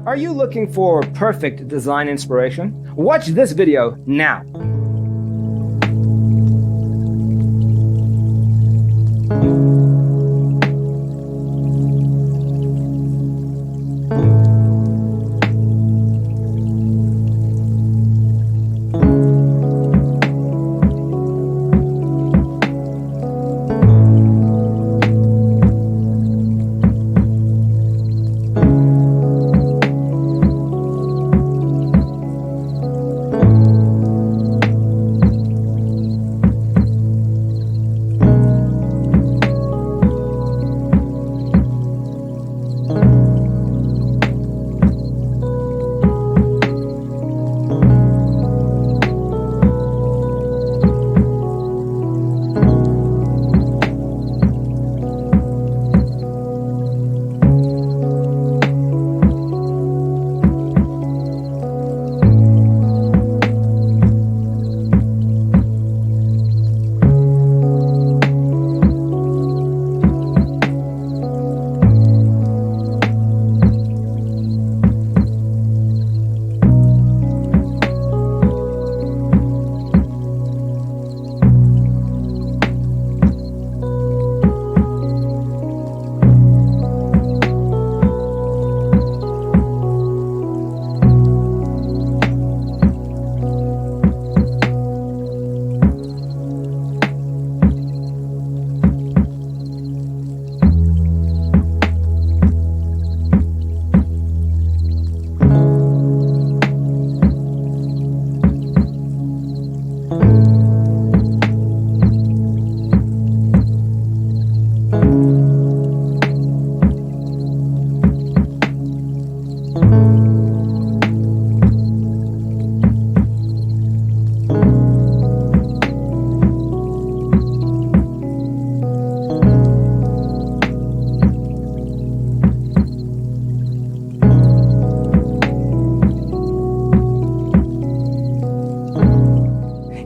Are you looking for perfect design inspiration? Watch this video now.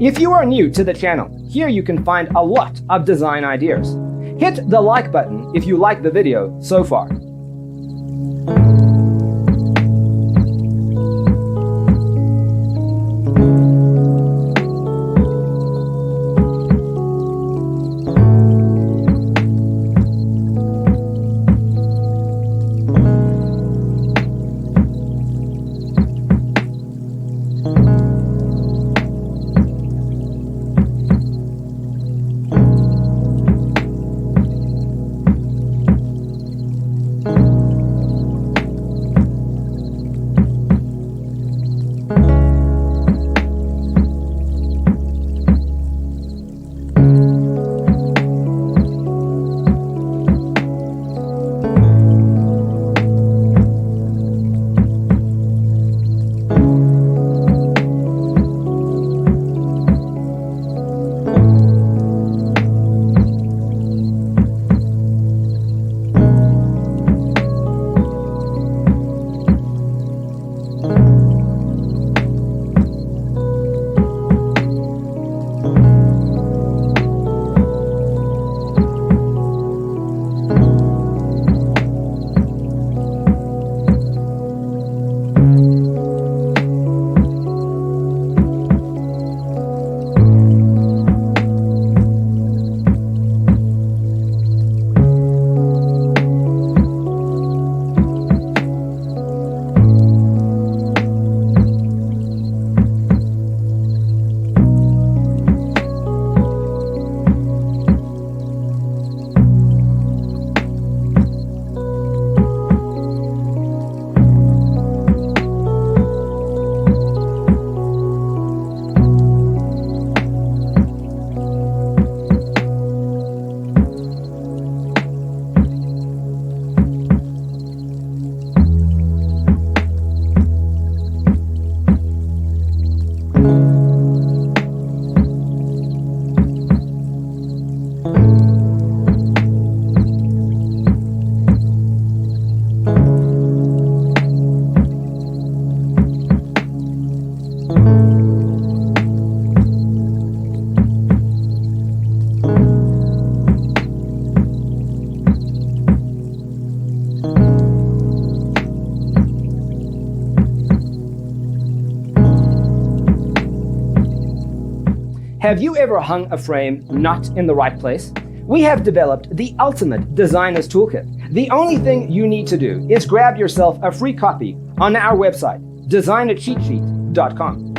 If you are new to the channel, here you can find a lot of design ideas. Hit the like button if you like the video so far. Have you ever hung a frame not in the right place? We have developed the ultimate designer's toolkit. The only thing you need to do is grab yourself a free copy on our website, designercheatsheet.com.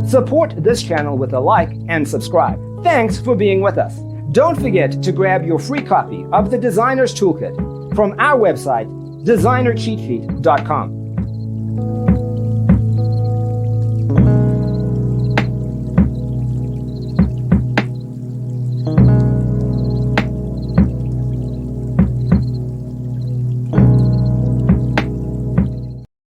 Support this channel with a like and subscribe. Thanks for being with us. Don't forget to grab your free copy of the Designer's Toolkit from our website, designercheatsheet.com.